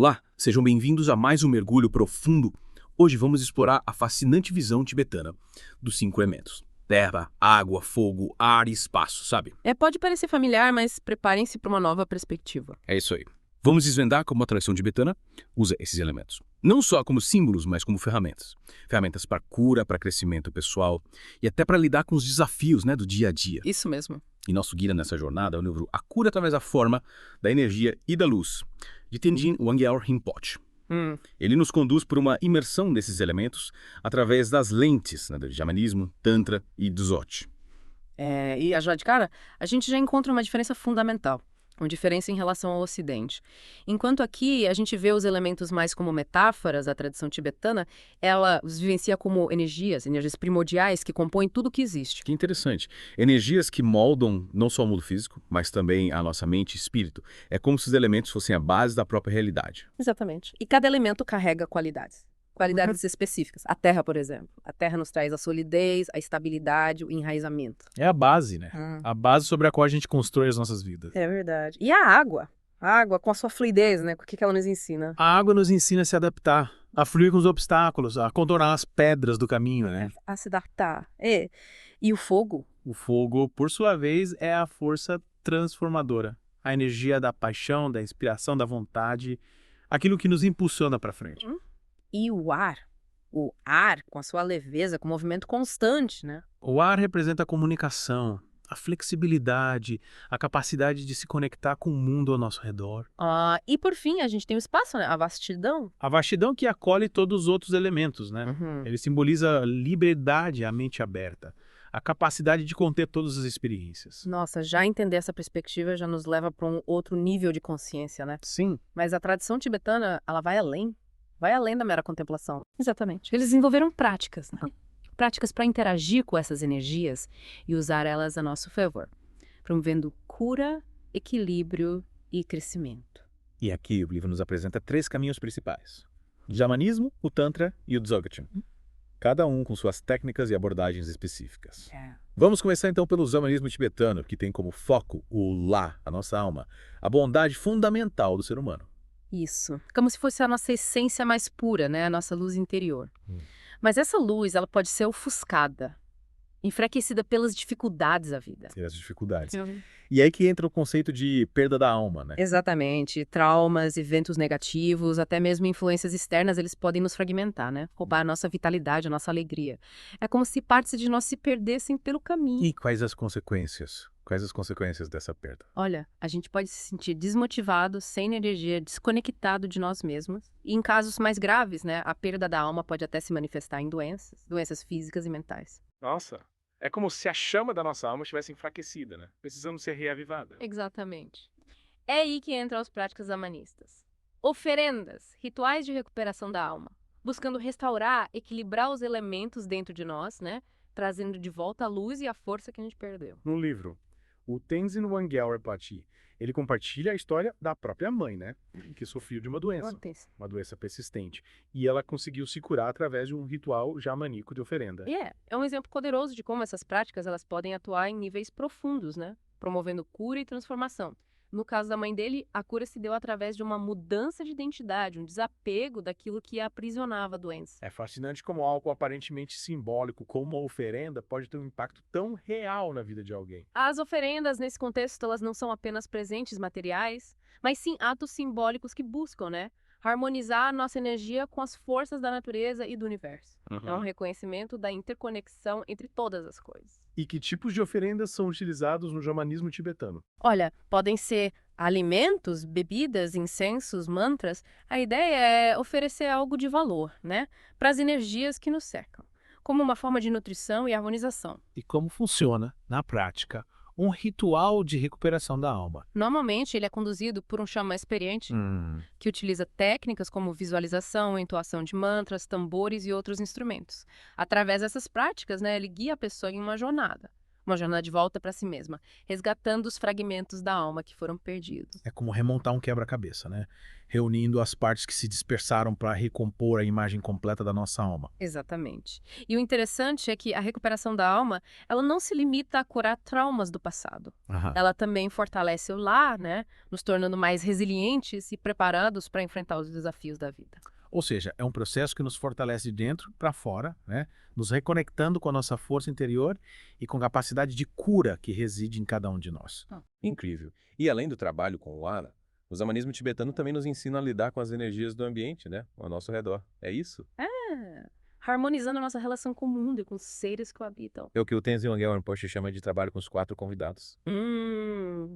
Olá, sejam bem-vindos a mais um mergulho profundo. Hoje vamos explorar a fascinante visão tibetana dos 5 elementos: terra, água, fogo, ar e espaço, sabe? Pode parecer familiar, mas preparem-se para uma nova perspectiva. É isso aí. Vamos desvendar como a tradição tibetana usa esses elementos. Não só como símbolos, mas como ferramentas. Ferramentas para cura, para crescimento pessoal e até para lidar com os desafios, do dia a dia. Isso mesmo. E nosso guia nessa jornada é o livro A Cura através da Forma, da Energia e da Luz, de Tenzin Wangyal Rinpoche. Ele nos conduz por uma imersão nesses elementos através das lentes do xamanismo, tantra e dzogchen. E já de cara, a gente já encontra uma diferença fundamental. Uma diferença em relação ao Ocidente. Enquanto aqui a gente vê os elementos mais como metáforas, a tradição tibetana, ela os vivencia como energias primordiais que compõem tudo que existe. Que interessante. Energias que moldam não só o mundo físico, mas também a nossa mente e espírito. É como se os elementos fossem a base da própria realidade. Exatamente. E cada elemento carrega qualidades. Qualidades específicas. A terra, por exemplo. A terra nos traz a solidez, a estabilidade, o enraizamento. É a base, né? A base sobre a qual a gente constrói as nossas vidas. É verdade. E a água? A água com a sua fluidez, né? O que ela nos ensina? A água nos ensina a se adaptar, a fluir com os obstáculos, a contornar as pedras do caminho, né? A se adaptar. E o fogo? O fogo, por sua vez, é a força transformadora. A energia da paixão, da inspiração, da vontade, aquilo que nos impulsiona para frente. E o ar? O ar, com a sua leveza, com o movimento constante, né? O ar representa a comunicação, a flexibilidade, a capacidade de se conectar com o mundo ao nosso redor. E por fim, a gente tem o espaço, né? A vastidão. A vastidão que acolhe todos os outros elementos, né? Ele simboliza a liberdade, a mente aberta, a capacidade de conter todas as experiências. Nossa, já entender essa perspectiva já nos leva para um outro nível de consciência, né? Sim. Mas a tradição tibetana, ela vai além. Vai além da mera contemplação. Exatamente. Eles desenvolveram práticas, né? Práticas para interagir com essas energias e usar elas a nosso favor, promovendo cura, equilíbrio e crescimento. E aqui o livro nos apresenta 3 caminhos principais: o xamanismo, o tantra e o dzogchen. Cada um com suas técnicas e abordagens específicas. Vamos começar então pelo xamanismo tibetano, que tem como foco o lá, a nossa alma, a bondade fundamental do ser humano. Isso. Como se fosse a nossa essência mais pura, né? A nossa luz interior. Mas essa luz, ela pode ser ofuscada, enfraquecida pelas dificuldades da vida. As dificuldades. E aí que entra o conceito de perda da alma, né? Exatamente. Traumas, eventos negativos, até mesmo influências externas, eles podem nos fragmentar, né? Roubar a nossa vitalidade, a nossa alegria. É como se partes de nós se perdessem pelo caminho. E quais as consequências? Quais as consequências dessa perda? Olha, a gente pode se sentir desmotivado, sem energia, desconectado de nós mesmos. E em casos mais graves, né, a perda da alma pode até se manifestar em doenças físicas e mentais. Nossa, é como se a chama da nossa alma estivesse enfraquecida, né? Precisando ser reavivada. Exatamente. É aí que entram as práticas xamanistas. Oferendas, rituais de recuperação da alma, buscando restaurar, equilibrar os elementos dentro de nós, né, trazendo de volta a luz e a força que a gente perdeu. No livro, o Tenzin Wangyal Rinpoche, ele compartilha a história da própria mãe, né? Que sofreu de uma doença persistente. E ela conseguiu se curar através de um ritual xamânico de oferenda. É um exemplo poderoso de como essas práticas elas podem atuar em níveis profundos, né? Promovendo cura e transformação. No caso da mãe dele, a cura se deu através de uma mudança de identidade, um desapego daquilo que a aprisionava a doença. É fascinante como algo aparentemente simbólico, como uma oferenda, pode ter um impacto tão real na vida de alguém. As oferendas, nesse contexto, elas não são apenas presentes materiais, mas sim atos simbólicos que buscam, né, harmonizar a nossa energia com as forças da natureza e do universo. É um reconhecimento da interconexão entre todas as coisas. E que tipos de oferendas são utilizados no xamanismo tibetano? Olha, podem ser alimentos, bebidas, incensos, mantras. A ideia é oferecer algo de valor, né, para as energias que nos cercam, como uma forma de nutrição e harmonização. E como funciona, na prática, um ritual de recuperação da alma? Normalmente, ele é conduzido por um xamã experiente, que utiliza técnicas como visualização, entoação de mantras, tambores e outros instrumentos. Através dessas práticas, né, ele guia a pessoa em uma jornada, uma jornada de volta para si mesma, resgatando os fragmentos da alma que foram perdidos. É como remontar um quebra-cabeça, né? Reunindo as partes que se dispersaram para recompor a imagem completa da nossa alma. Exatamente. E o interessante é que a recuperação da alma, ela não se limita a curar traumas do passado. Aham. Ela também fortalece o lar, né? Nos tornando mais resilientes e preparados para enfrentar os desafios da vida. Ou seja, é um processo que nos fortalece de dentro para fora, né? Nos reconectando com a nossa força interior e com a capacidade de cura que reside em cada um de nós. Incrível. E além do trabalho com o Ara, o xamanismo tibetano também nos ensina a lidar com as energias do ambiente, né? Ao nosso redor. É isso? Harmonizando a nossa relação com o mundo e com os seres que o habitam. É o que o Tenzin Wangyal Rinpoche chama de trabalho com os 4 convidados.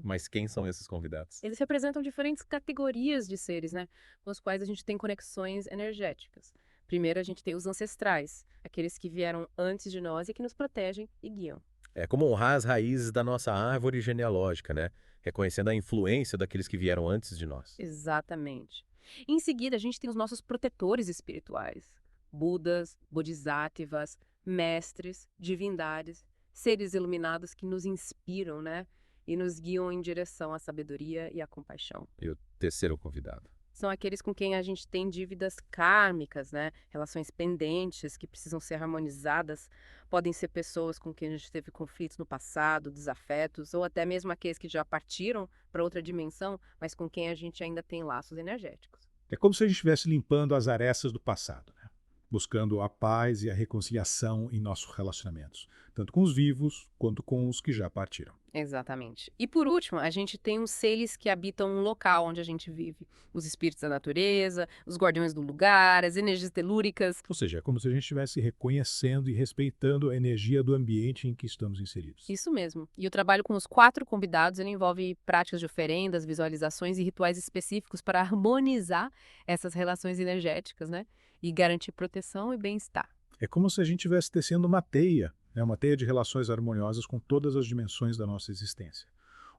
Mas quem são esses convidados? Eles representam diferentes categorias de seres, né? Com os quais a gente tem conexões energéticas. Primeiro, a gente tem os ancestrais, aqueles que vieram antes de nós e que nos protegem e guiam. É como honrar as raízes da nossa árvore genealógica, né? Reconhecendo a influência daqueles que vieram antes de nós. Exatamente. Em seguida, a gente tem os nossos protetores espirituais. Budas, bodhisattvas, mestres, divindades, seres iluminados que nos inspiram, né? E nos guiam em direção à sabedoria e à compaixão. E o terceiro convidado? São aqueles com quem a gente tem dívidas kármicas, né? Relações pendentes que precisam ser harmonizadas. Podem ser pessoas com quem a gente teve conflitos no passado, desafetos, ou até mesmo aqueles que já partiram para outra dimensão, mas com quem a gente ainda tem laços energéticos. É como se a gente estivesse limpando as arestas do passado, né? Buscando a paz e a reconciliação em nossos relacionamentos, tanto com os vivos quanto com os que já partiram. Exatamente. E por último, a gente tem os seres que habitam um local onde a gente vive. Os espíritos da natureza, os guardiões do lugar, as energias telúricas. Ou seja, é como se a gente estivesse reconhecendo e respeitando a energia do ambiente em que estamos inseridos. Isso mesmo. E o trabalho com os 4 convidados, ele envolve práticas de oferendas, visualizações e rituais específicos para harmonizar essas relações energéticas, né? E garantir proteção e bem-estar. É como se a gente estivesse tecendo uma teia, né? Uma teia de relações harmoniosas com todas as dimensões da nossa existência,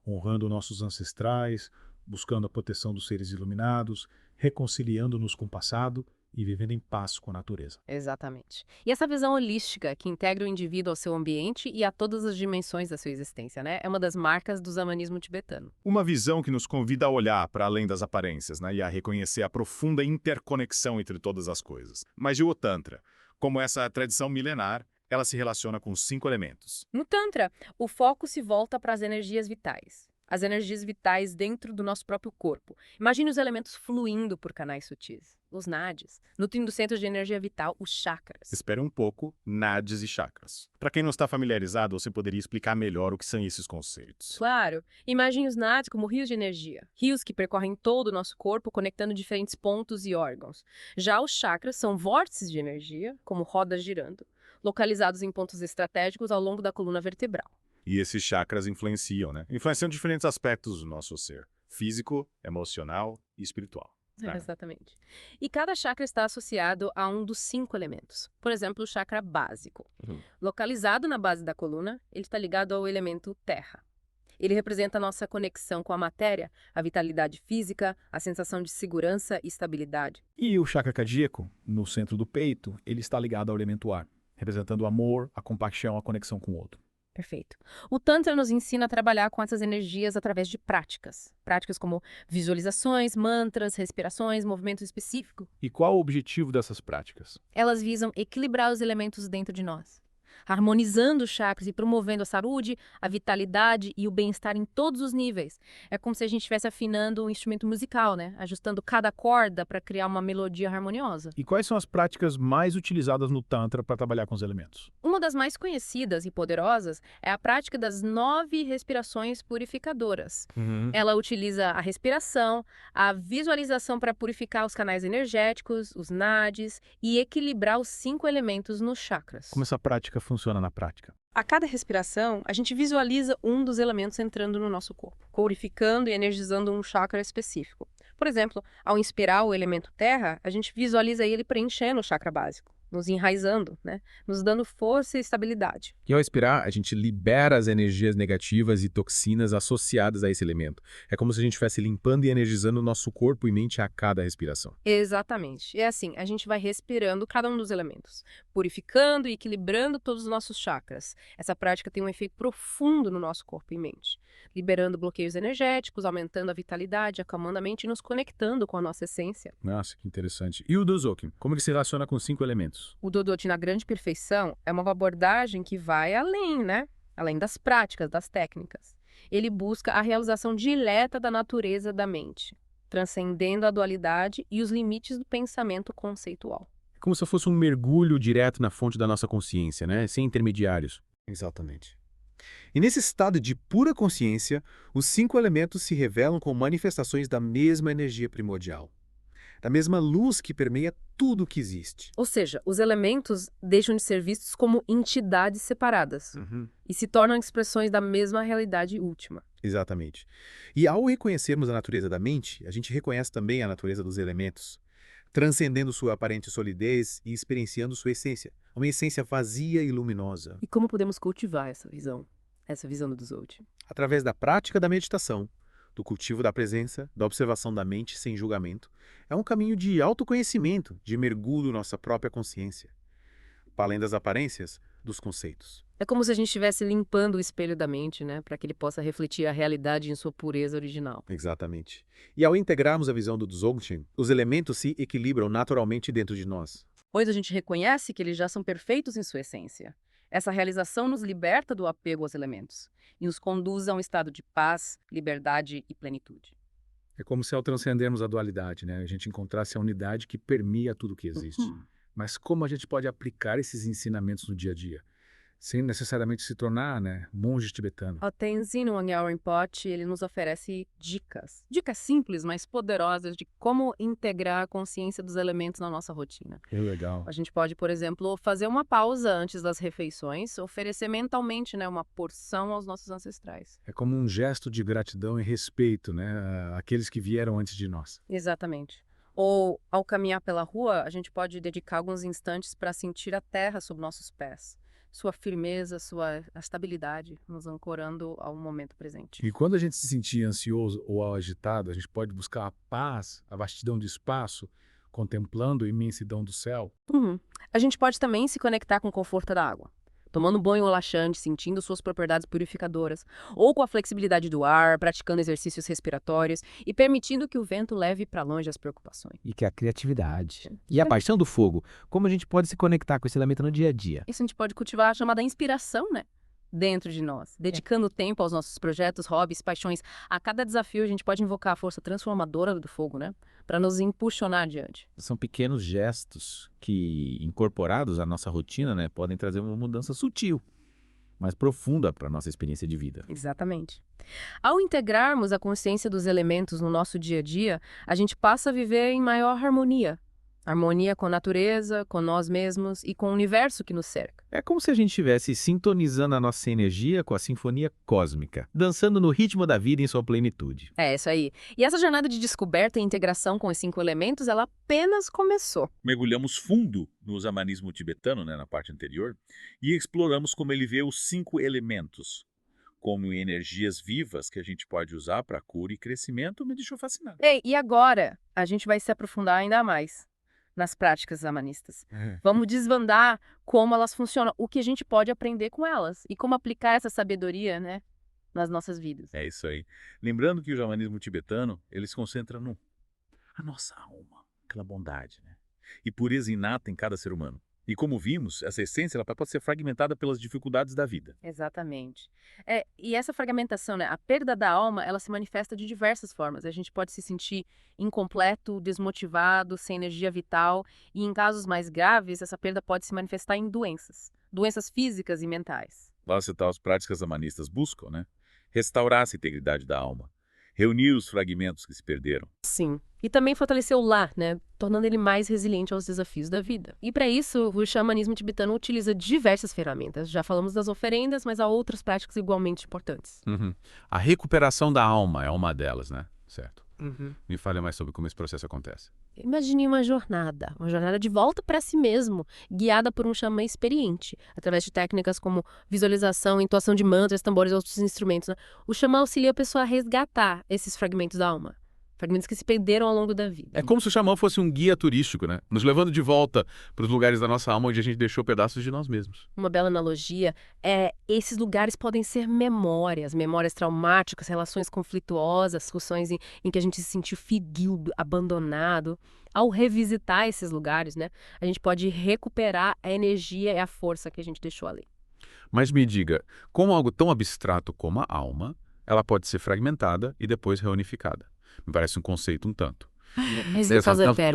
honrando nossos ancestrais, buscando a proteção dos seres iluminados, reconciliando-nos com o passado e vivendo em paz com a natureza. Exatamente. E essa visão holística que integra o indivíduo ao seu ambiente e a todas as dimensões da sua existência, né? É uma das marcas do xamanismo tibetano. Uma visão que nos convida a olhar para além das aparências, né, e a reconhecer a profunda interconexão entre todas as coisas. Mas e o Tantra? Como essa tradição milenar, ela se relaciona com 5 elementos. No Tantra, o foco se volta para as energias vitais. As energias vitais dentro do nosso próprio corpo. Imagine os elementos fluindo por canais sutis. Os nadis, nutrindo centros de energia vital, os chakras. Espere um pouco, nadis e chakras. Para quem não está familiarizado, você poderia explicar melhor o que são esses conceitos. Claro. Imagine os nadis como rios de energia. Rios que percorrem todo o nosso corpo, conectando diferentes pontos e órgãos. Já os chakras são vórtices de energia, como rodas girando, localizados em pontos estratégicos ao longo da coluna vertebral. E esses chakras influenciam, né? Influenciam diferentes aspectos do nosso ser. Físico, emocional e espiritual. Exatamente. E cada chakra está associado a um dos 5 elementos. Por exemplo, o chakra básico. Localizado na base da coluna, ele está ligado ao elemento terra. Ele representa a nossa conexão com a matéria, a vitalidade física, a sensação de segurança e estabilidade. E o chakra cardíaco, no centro do peito, ele está ligado ao elemento ar, representando o amor, a compaixão, a conexão com o outro. Perfeito. O Tantra nos ensina a trabalhar com essas energias através de práticas. Práticas como visualizações, mantras, respirações, movimento específico. E qual o objetivo dessas práticas? Elas visam equilibrar os elementos dentro de nós, harmonizando os chakras e promovendo a saúde, a vitalidade e o bem-estar em todos os níveis. É como se a gente estivesse afinando um instrumento musical, né? Ajustando cada corda para criar uma melodia harmoniosa. E quais são as práticas mais utilizadas no Tantra para trabalhar com os elementos? Uma das mais conhecidas e poderosas é a prática das 9 respirações purificadoras. Ela utiliza a respiração, a visualização para purificar os canais energéticos, os nadis e equilibrar os 5 elementos nos chakras. Como essa prática funciona na prática? A cada respiração, a gente visualiza um dos elementos entrando no nosso corpo, purificando e energizando um chakra específico. Por exemplo, ao inspirar o elemento terra, a gente visualiza ele preenchendo o chakra básico. nos enraizando, né? Nos dando força e estabilidade. E ao expirar, a gente libera as energias negativas e toxinas associadas a esse elemento. É como se a gente estivesse limpando e energizando o nosso corpo e mente a cada respiração. Exatamente. É assim, a gente vai respirando cada um dos elementos, purificando e equilibrando todos os nossos chakras. Essa prática tem um efeito profundo no nosso corpo e mente, liberando bloqueios energéticos, aumentando a vitalidade, acalmando a mente e nos conectando com a nossa essência. Nossa, que interessante. E o Dozoki? Como ele se relaciona com 5 elementos? O Dodoti na grande perfeição é uma abordagem que vai além, né? Além das práticas, das técnicas. Ele busca a realização direta da natureza da mente, transcendendo a dualidade e os limites do pensamento conceitual. É como se fosse um mergulho direto na fonte da nossa consciência, né? Sem intermediários. Exatamente. E nesse estado de pura consciência, os 5 elementos se revelam como manifestações da mesma energia primordial, da mesma luz que permeia tudo o que existe. Ou seja, os elementos deixam de ser vistos como entidades separadas e se tornam expressões da mesma realidade última. Exatamente. E ao reconhecermos a natureza da mente, a gente reconhece também a natureza dos elementos, transcendendo sua aparente solidez e experienciando sua essência, uma essência vazia e luminosa. E como podemos cultivar essa visão do Dodoti? Através da prática da meditação, do cultivo da presença, da observação da mente sem julgamento, é um caminho de autoconhecimento, de mergulho na nossa própria consciência, para além das aparências, dos conceitos. É como se a gente estivesse limpando o espelho da mente, né, para que ele possa refletir a realidade em sua pureza original. Exatamente. E ao integrarmos a visão do Dzogchen, os elementos se equilibram naturalmente dentro de nós. Pois a gente reconhece que eles já são perfeitos em sua essência. Essa realização nos liberta do apego aos elementos e nos conduz a um estado de paz, liberdade e plenitude. É como se ao transcendermos a dualidade, né, a gente encontrasse a unidade que permeia tudo que existe. Mas como a gente pode aplicar esses ensinamentos no dia a dia? Sem necessariamente se tornar, né, monge tibetano. O Tenzin Wangyal Rinpoche, ele nos oferece dicas simples, mas poderosas de como integrar a consciência dos elementos na nossa rotina. Que legal. A gente pode, por exemplo, fazer uma pausa antes das refeições, oferecer mentalmente, né, uma porção aos nossos ancestrais. É como um gesto de gratidão e respeito, né, àqueles que vieram antes de nós. Exatamente. Ou, ao caminhar pela rua, a gente pode dedicar alguns instantes para sentir a terra sob nossos pés. Sua firmeza, sua estabilidade, nos ancorando ao momento presente. E quando a gente se sentir ansioso ou agitado, a gente pode buscar a paz, a vastidão do espaço, contemplando a imensidão do céu. A gente pode também se conectar com o conforto da água, tomando um banho relaxante, sentindo suas propriedades purificadoras, ou com a flexibilidade do ar, praticando exercícios respiratórios e permitindo que o vento leve para longe as preocupações. E que a criatividade. E a paixão do fogo. Como a gente pode se conectar com esse elemento no dia a dia? Isso a gente pode cultivar a chamada inspiração, né? Dentro de nós, dedicando tempo aos nossos projetos, hobbies, paixões. A cada desafio a gente pode invocar a força transformadora do fogo, né? Para nos impulsionar adiante. São pequenos gestos que, incorporados à nossa rotina, né, podem trazer uma mudança sutil, mas profunda para a nossa experiência de vida. Exatamente. Ao integrarmos a consciência dos elementos no nosso dia a dia, a gente passa a viver em maior harmonia. Harmonia com a natureza, com nós mesmos e com o universo que nos cerca. É como se a gente estivesse sintonizando a nossa energia com a sinfonia cósmica, dançando no ritmo da vida em sua plenitude. É isso aí. E essa jornada de descoberta e integração com os 5 elementos, ela apenas começou. Mergulhamos fundo no xamanismo tibetano, né, na parte anterior, e exploramos como ele vê os 5 elementos, como energias vivas que a gente pode usar para cura e crescimento. Me deixou fascinado. E agora a gente vai se aprofundar ainda mais nas práticas xamanistas. Vamos desvendar como elas funcionam, o que a gente pode aprender com elas e como aplicar essa sabedoria, né, nas nossas vidas. É isso aí. Lembrando que o xamanismo tibetano, ele se concentra a nossa alma, aquela bondade, né? E pureza inata em cada ser humano. E como vimos, essa essência ela pode ser fragmentada pelas dificuldades da vida. Exatamente. E essa fragmentação, né, a perda da alma, ela se manifesta de diversas formas. A gente pode se sentir incompleto, desmotivado, sem energia vital. E em casos mais graves, essa perda pode se manifestar em doenças físicas e mentais. Lá citar as práticas xamanistas buscam, né? Restaurar essa integridade da alma. Reunir os fragmentos que se perderam. Sim. E também fortalecer o lar, né? Tornando ele mais resiliente aos desafios da vida. E para isso, o xamanismo tibetano utiliza diversas ferramentas. Já falamos das oferendas, mas há outras práticas igualmente importantes. A recuperação da alma é uma delas, né? Certo. Me fale mais sobre como esse processo acontece. Imagine uma jornada de volta para si mesmo, guiada por um xamã experiente, através de técnicas como visualização, entoação de mantras, tambores e outros instrumentos, né? O xamã auxilia a pessoa a resgatar esses fragmentos da alma, fragmentos que se perderam ao longo da vida. É como se o xamã fosse um guia turístico, né? Nos levando de volta para os lugares da nossa alma onde a gente deixou pedaços de nós mesmos. Uma bela analogia é esses lugares podem ser memórias traumáticas, relações conflituosas, discussões em que a gente se sentiu ferido, abandonado. Ao revisitar esses lugares, né, a gente pode recuperar a energia e a força que a gente deixou ali. Mas me diga, como algo tão abstrato como a alma, ela pode ser fragmentada e depois reunificada? Me parece um conceito um tanto.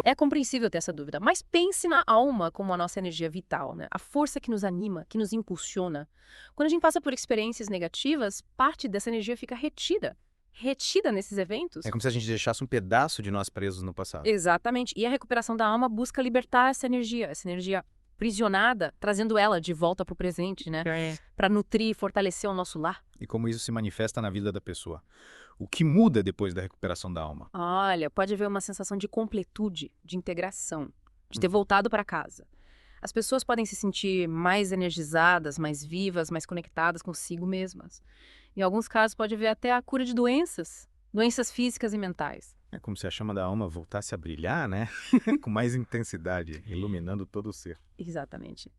É compreensível ter essa dúvida, mas pense na alma como a nossa energia vital, né? A força que nos anima, que nos impulsiona. Quando a gente passa por experiências negativas, parte dessa energia fica retida nesses eventos. É como se a gente deixasse um pedaço de nós presos no passado. Exatamente. E a recuperação da alma busca libertar essa energia aprisionada, trazendo ela de volta para o presente, né? Para nutrir e fortalecer o nosso lar. E como isso se manifesta na vida da pessoa. O que muda depois da recuperação da alma? Olha, pode haver uma sensação de completude, de integração, de ter voltado para casa. As pessoas podem se sentir mais energizadas, mais vivas, mais conectadas consigo mesmas. Em alguns casos pode haver até a cura de doenças físicas e mentais. É como se a chama da alma voltasse a brilhar, né? Com mais intensidade, iluminando todo o ser. Exatamente.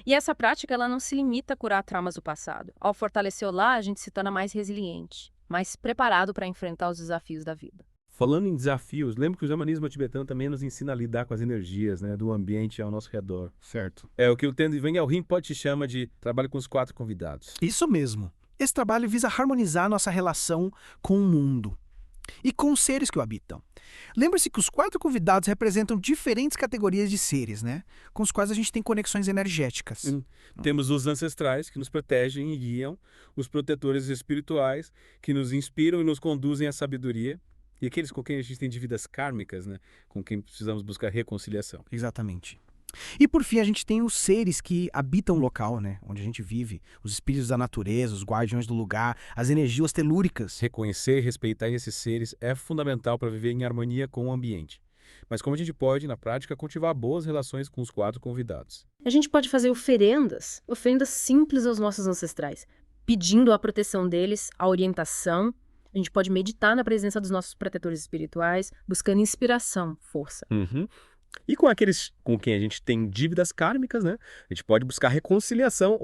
E essa prática, ela não se limita a curar traumas do passado. Ao fortalecer o lar, a gente se torna mais resiliente, mais preparado para enfrentar os desafios da vida. Falando em desafios, lembra que o xamanismo tibetano também nos ensina a lidar com as energias, né, do ambiente ao nosso redor. Certo. É o que o Tenzin Rinpoche chama de trabalho com os 4 convidados. Isso mesmo. Esse trabalho visa harmonizar nossa relação com o mundo e com os seres que o habitam. Lembre-se que os 4 convidados representam diferentes categorias de seres, né? Com os quais a gente tem conexões energéticas. Temos os ancestrais, que nos protegem e guiam, os protetores espirituais, que nos inspiram e nos conduzem à sabedoria, e aqueles com quem a gente tem dívidas kármicas, né? Com quem precisamos buscar reconciliação. Exatamente. E por fim a gente tem os seres que habitam o local, né, onde a gente vive, os espíritos da natureza, os guardiões do lugar, as energias telúricas. Reconhecer e respeitar esses seres é fundamental para viver em harmonia com o ambiente. Mas como a gente pode, na prática, cultivar boas relações com os 4 convidados? A gente pode fazer oferendas simples aos nossos ancestrais, pedindo a proteção deles, a orientação. A gente pode meditar na presença dos nossos protetores espirituais, buscando inspiração, força. E com aqueles com quem a gente tem dívidas kármicas, né? A gente pode buscar reconciliação,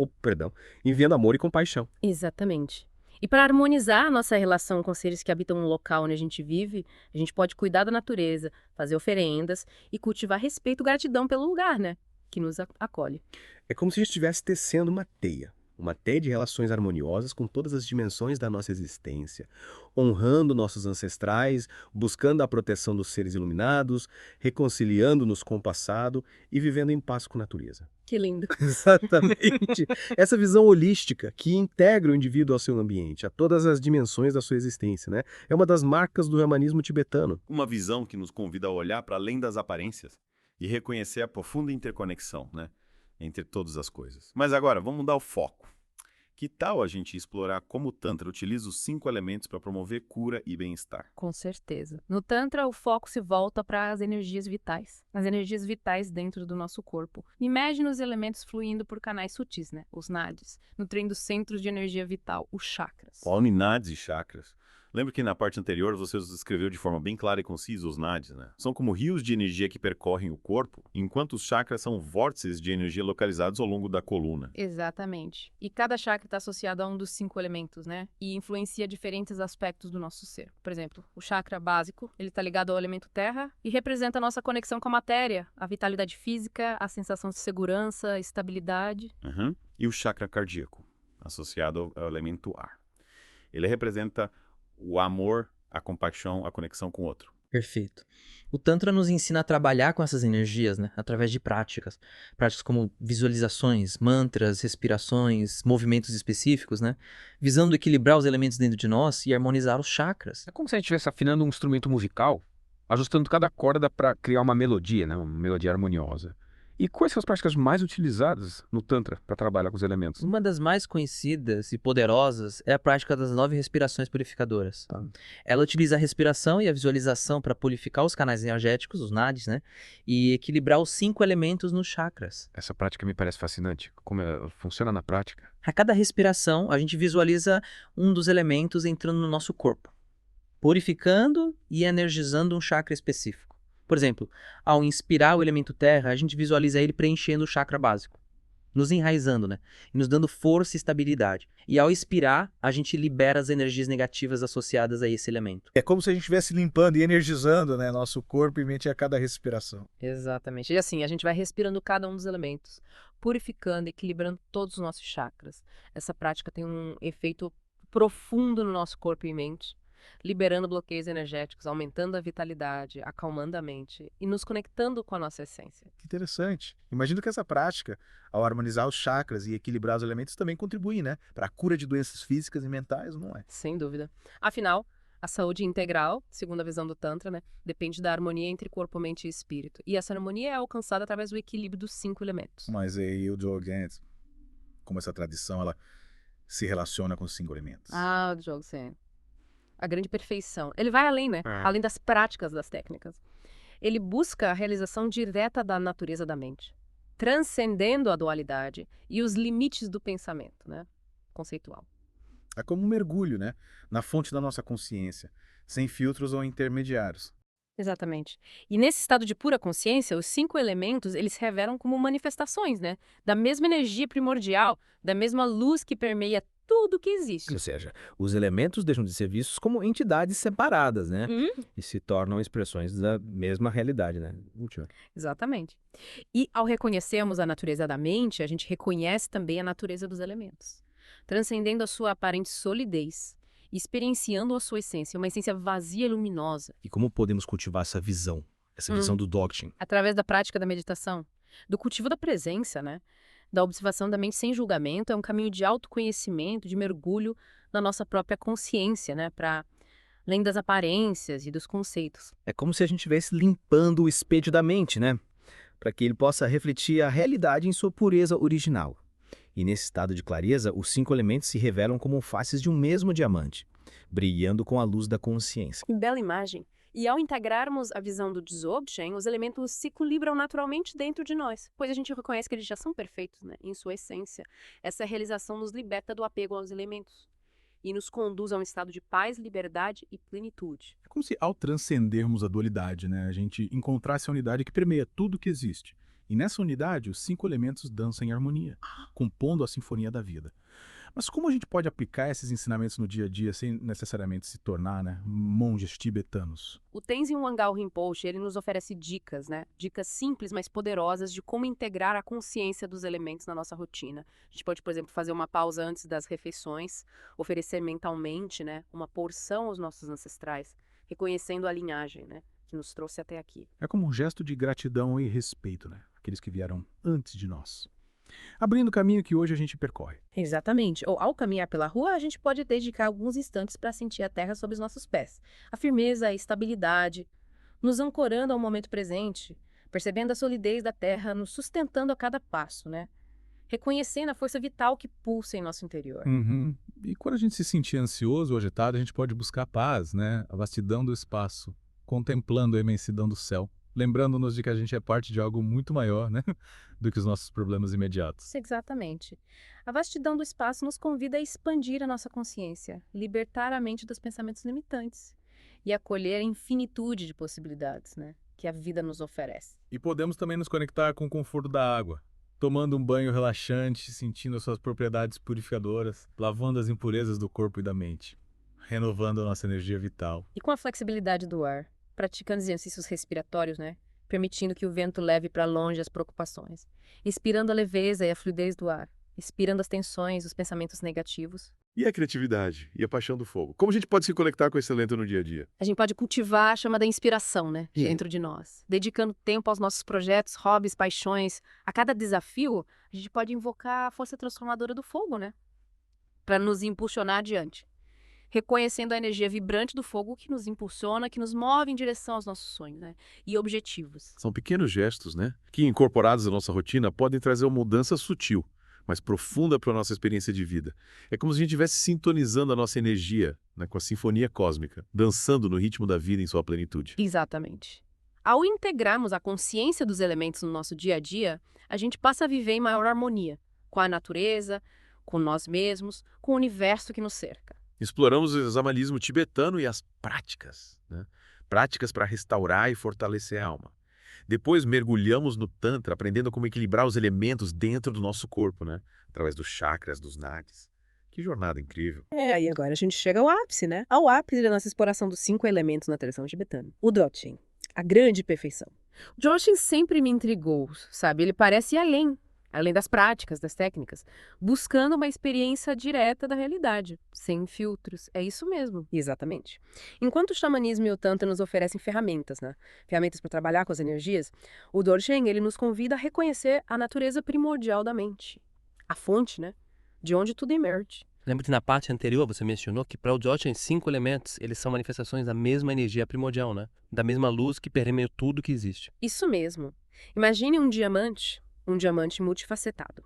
enviando amor e compaixão. Exatamente. E para harmonizar a nossa relação com seres que habitam no local onde a gente vive, a gente pode cuidar da natureza, fazer oferendas e cultivar respeito e gratidão pelo lugar, né? Que nos acolhe. É como se a gente estivesse tecendo uma teia de relações harmoniosas com todas as dimensões da nossa existência, honrando nossos ancestrais, buscando a proteção dos seres iluminados, reconciliando-nos com o passado e vivendo em paz com a natureza. Que lindo. Exatamente. Essa visão holística que integra o indivíduo ao seu ambiente, a todas as dimensões da sua existência, né? É uma das marcas do xamanismo tibetano. Uma visão que nos convida a olhar para além das aparências e reconhecer a profunda interconexão, né, entre todas as coisas. Mas agora, vamos mudar o foco. Que tal a gente explorar como o Tantra utiliza os 5 elementos para promover cura e bem-estar? Com certeza. No Tantra, o foco se volta para as energias vitais. As energias vitais dentro do nosso corpo. Imagine os elementos fluindo por canais sutis, né? Os nadis, nutrindo centros de energia vital, os chakras. Falando em nadis e chakras, lembra que na parte anterior você os descreveu de forma bem clara e concisa os nadis, né? São como rios de energia que percorrem o corpo, enquanto os chakras são vórtices de energia localizados ao longo da coluna. Exatamente. E cada chakra está associado a um dos 5 elementos, né? E influencia diferentes aspectos do nosso ser. Por exemplo, o chakra básico, ele está ligado ao elemento terra e representa a nossa conexão com a matéria, a vitalidade física, a sensação de segurança, estabilidade. E o chakra cardíaco, associado ao elemento ar. Ele representa o amor, a compaixão, a conexão com o outro. Perfeito. O Tantra nos ensina a trabalhar com essas energias, né, através de práticas. Práticas como visualizações, mantras, respirações, movimentos específicos, né, visando equilibrar os elementos dentro de nós e harmonizar os chakras. É como se a gente estivesse afinando um instrumento musical, ajustando cada corda para criar uma melodia, né, uma melodia harmoniosa. E quais são as práticas mais utilizadas no Tantra para trabalhar com os elementos? Uma das mais conhecidas e poderosas é a prática das 9 respirações purificadoras. Ela utiliza a respiração e a visualização para purificar os canais energéticos, os nadis, né? E equilibrar os 5 elementos nos chakras. Essa prática me parece fascinante. Como ela funciona na prática? A cada respiração, a gente visualiza um dos elementos entrando no nosso corpo, purificando e energizando um chakra específico. Por exemplo, ao inspirar o elemento terra, a gente visualiza ele preenchendo o chakra básico, nos enraizando, né? E nos dando força e estabilidade. E ao expirar, a gente libera as energias negativas associadas a esse elemento. É como se a gente estivesse limpando e energizando, né, nosso corpo e mente a cada respiração. Exatamente. E assim, a gente vai respirando cada um dos elementos, purificando, equilibrando todos os nossos chakras. Essa prática tem um efeito profundo no nosso corpo e mente, liberando bloqueios energéticos, aumentando a vitalidade, acalmando a mente e nos conectando com a nossa essência. Que interessante. Imagino que essa prática, ao harmonizar os chakras e equilibrar os elementos, também contribui, né, para a cura de doenças físicas e mentais, não é? Sem dúvida. Afinal, a saúde integral, segundo a visão do Tantra, né, depende da harmonia entre corpo, mente e espírito. E essa harmonia é alcançada através do equilíbrio dos 5 elementos. Mas aí o Dzogchen, como essa tradição, ela se relaciona com os 5 elementos. Ah, o Dzogchen. A grande perfeição. Ele vai além, né? Além das práticas das técnicas. Ele busca a realização direta da natureza da mente, transcendendo a dualidade e os limites do pensamento, né? Conceitual. É como um mergulho, né? Na fonte da nossa consciência, sem filtros ou intermediários. Exatamente. E nesse estado de pura consciência, os 5 elementos, eles se revelam como manifestações, né? Da mesma energia primordial, da mesma luz que permeia tudo que existe. Ou seja, os elementos deixam de ser vistos como entidades separadas, né? E se tornam expressões da mesma realidade, né? Exatamente. E ao reconhecermos a natureza da mente, a gente reconhece também a natureza dos elementos, transcendendo a sua aparente solidez e experienciando a sua essência, uma essência vazia e luminosa. E como podemos cultivar essa visão do Dzogchen? Através da prática da meditação, do cultivo da presença, né? Da observação da mente sem julgamento, é um caminho de autoconhecimento, de mergulho na nossa própria consciência, né? Para além das aparências e dos conceitos. É como se a gente estivesse limpando o espelho da mente, né? Para que ele possa refletir a realidade em sua pureza original. E nesse estado de clareza, os 5 elementos se revelam como faces de um mesmo diamante, brilhando com a luz da consciência. Que bela imagem! E ao integrarmos a visão do Dzogchen, os elementos se equilibram naturalmente dentro de nós, pois a gente reconhece que eles já são perfeitos, né, em sua essência. Essa realização nos liberta do apego aos elementos e nos conduz a um estado de paz, liberdade e plenitude. É como se, ao transcendermos a dualidade, né, a gente encontrasse a unidade que permeia tudo que existe. E nessa unidade, os 5 elementos dançam em harmonia, compondo a sinfonia da vida. Mas como a gente pode aplicar esses ensinamentos no dia a dia sem necessariamente se tornar, né, monges tibetanos? O Tenzin Wangyal Rinpoche, ele nos oferece dicas, né? Dicas simples, mas poderosas de como integrar a consciência dos elementos na nossa rotina. A gente pode, por exemplo, fazer uma pausa antes das refeições, oferecer mentalmente, né, uma porção aos nossos ancestrais, reconhecendo a linhagem, né, que nos trouxe até aqui. É como um gesto de gratidão e respeito, né? Aqueles que vieram antes de nós. Abrindo o caminho que hoje a gente percorre. Exatamente. Ou ao caminhar pela rua, a gente pode dedicar alguns instantes para sentir a terra sob os nossos pés. A firmeza, a estabilidade, nos ancorando ao momento presente, percebendo a solidez da terra, nos sustentando a cada passo, né? Reconhecendo a força vital que pulsa em nosso interior. E quando a gente se sentir ansioso ou agitado, a gente pode buscar paz, né? A vastidão do espaço, contemplando a imensidão do céu. Lembrando-nos de que a gente é parte de algo muito maior, né, do que os nossos problemas imediatos. Exatamente. A vastidão do espaço nos convida a expandir a nossa consciência, libertar a mente dos pensamentos limitantes e acolher a infinitude de possibilidades, né, que a vida nos oferece. E podemos também nos conectar com o conforto da água, tomando um banho relaxante, sentindo as suas propriedades purificadoras, lavando as impurezas do corpo e da mente, renovando a nossa energia vital. E com a flexibilidade do ar, praticando exercícios respiratórios, né? Permitindo que o vento leve para longe as preocupações. Inspirando a leveza e a fluidez do ar. Expirando as tensões, os pensamentos negativos. E a criatividade? E a paixão do fogo? Como a gente pode se conectar com esse talento no dia a dia? A gente pode cultivar a chama da inspiração, né? Dentro de nós. Dedicando tempo aos nossos projetos, hobbies, paixões. A cada desafio, a gente pode invocar a força transformadora do fogo, né? Para nos impulsionar adiante. reconhecendo a energia vibrante do fogo que nos impulsiona, que nos move em direção aos nossos sonhos, né? E objetivos. São pequenos gestos, né? Que incorporados à nossa rotina podem trazer uma mudança sutil, mas profunda para a nossa experiência de vida. É como se a gente estivesse sintonizando a nossa energia, né, com a sinfonia cósmica, dançando no ritmo da vida em sua plenitude. Exatamente. Ao integrarmos a consciência dos elementos no nosso dia a dia, a gente passa a viver em maior harmonia com a natureza, com nós mesmos, com o universo que nos cerca. Exploramos o xamanismo tibetano e as práticas, né? Práticas para restaurar e fortalecer a alma. Depois mergulhamos no Tantra, aprendendo como equilibrar os elementos dentro do nosso corpo, né? Através dos chakras, dos nadis. Que jornada incrível. E agora a gente chega ao ápice, né? Ao ápice da nossa exploração dos 5 elementos na tradição tibetana. O Dzogchen, a grande perfeição. O Dzogchen sempre me intrigou, sabe? Ele parece ir além das práticas, das técnicas, buscando uma experiência direta da realidade, sem filtros. É isso mesmo. Exatamente. Enquanto o xamanismo e o Tantra nos oferecem ferramentas, né? Ferramentas para trabalhar com as energias, o Dzogchen, ele nos convida a reconhecer a natureza primordial da mente. A fonte, né? De onde tudo emerge. Lembra que na parte anterior você mencionou que para o Dzogchen 5 elementos, eles são manifestações da mesma energia primordial, né? Da mesma luz que permeia tudo que existe. Isso mesmo. Imagine um diamante multifacetado.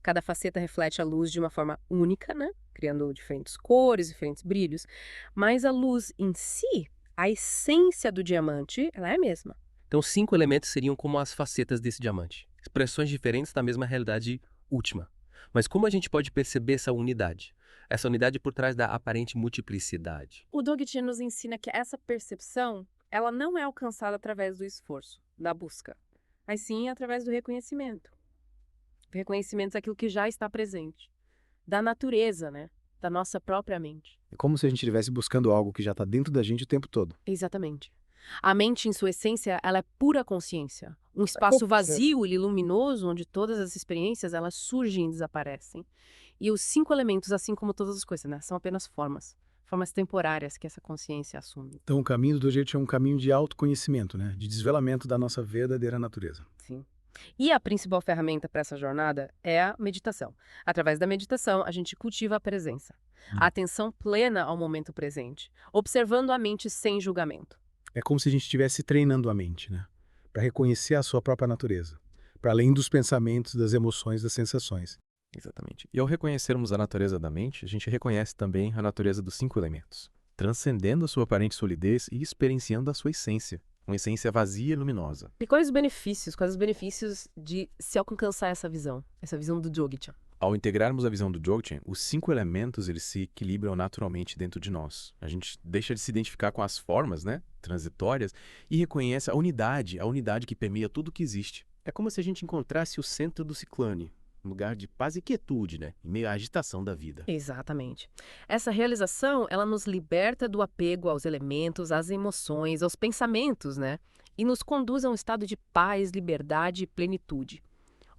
Cada faceta reflete a luz de uma forma única, né? Criando diferentes cores, diferentes brilhos. Mas a luz em si, a essência do diamante, ela é a mesma. Então, 5 elementos seriam como as facetas desse diamante. Expressões diferentes da mesma realidade última. Mas como a gente pode perceber essa unidade? Essa unidade por trás da aparente multiplicidade. O Dzogchen nos ensina que essa percepção, ela não é alcançada através do esforço, da busca, mas sim através do reconhecimento. O reconhecimento daquilo que já está presente, da natureza, né? Da nossa própria mente. É como se a gente estivesse buscando algo que já está dentro da gente o tempo todo. Exatamente. A mente, em sua essência, ela é pura consciência. Um espaço vazio e luminoso onde todas as experiências elas surgem e desaparecem. E os 5 elementos, assim como todas as coisas, né, são apenas formas temporárias que essa consciência assume. Então o caminho do Dzogchen é um caminho de autoconhecimento, né? De desvelamento da nossa verdadeira natureza. Sim. E a principal ferramenta para essa jornada é a meditação. Através da meditação, a gente cultiva a presença, a atenção plena ao momento presente, observando a mente sem julgamento. É como se a gente estivesse treinando a mente, né? Para reconhecer a sua própria natureza, para além dos pensamentos, das emoções, das sensações. Exatamente. E ao reconhecermos a natureza da mente, a gente reconhece também a natureza dos 5 elementos, transcendendo a sua aparente solidez e experienciando a sua essência, uma essência vazia e luminosa. E quais os benefícios de se alcançar essa visão do Dzogchen? Ao integrarmos a visão do Dzogchen, os 5 elementos eles se equilibram naturalmente dentro de nós. A gente deixa de se identificar com as formas, né, transitórias, e reconhece a unidade que permeia tudo que existe. É como se a gente encontrasse o centro do ciclone, um lugar de paz e quietude, né, em meio à agitação da vida. Exatamente. Essa realização, ela nos liberta do apego aos elementos, às emoções, aos pensamentos, né, e nos conduz a um estado de paz, liberdade e plenitude.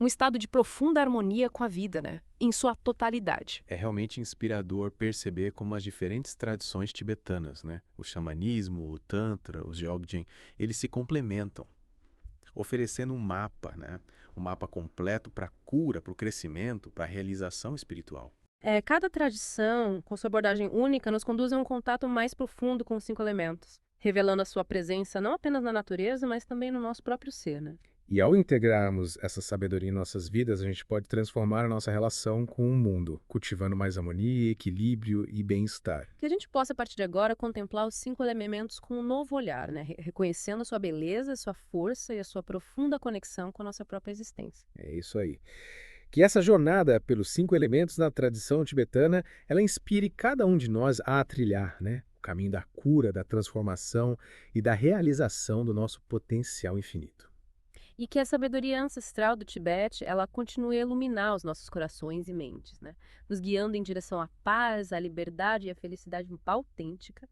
Um estado de profunda harmonia com a vida, né? Em sua totalidade. É realmente inspirador perceber como as diferentes tradições tibetanas, né? O xamanismo, o tantra, o Dzogchen, eles se complementam, oferecendo um mapa, né? Um mapa completo para a cura, para o crescimento, para a realização espiritual. Cada tradição, com sua abordagem única, nos conduz a um contato mais profundo com os 5 elementos, revelando a sua presença não apenas na natureza, mas também no nosso próprio ser, né? E ao integrarmos essa sabedoria em nossas vidas, a gente pode transformar a nossa relação com o mundo, cultivando mais harmonia, equilíbrio e bem-estar. Que a gente possa, a partir de agora, contemplar os 5 elementos com um novo olhar, né? Reconhecendo a sua beleza, a sua força e a sua profunda conexão com a nossa própria existência. É isso aí. Que essa jornada pelos 5 elementos na tradição tibetana, ela inspire cada um de nós a trilhar, né? O caminho da cura, da transformação e da realização do nosso potencial infinito. E que a sabedoria ancestral do Tibete, ela continue a iluminar os nossos corações e mentes, né? Nos guiando em direção à paz, à liberdade e à felicidade autêntica,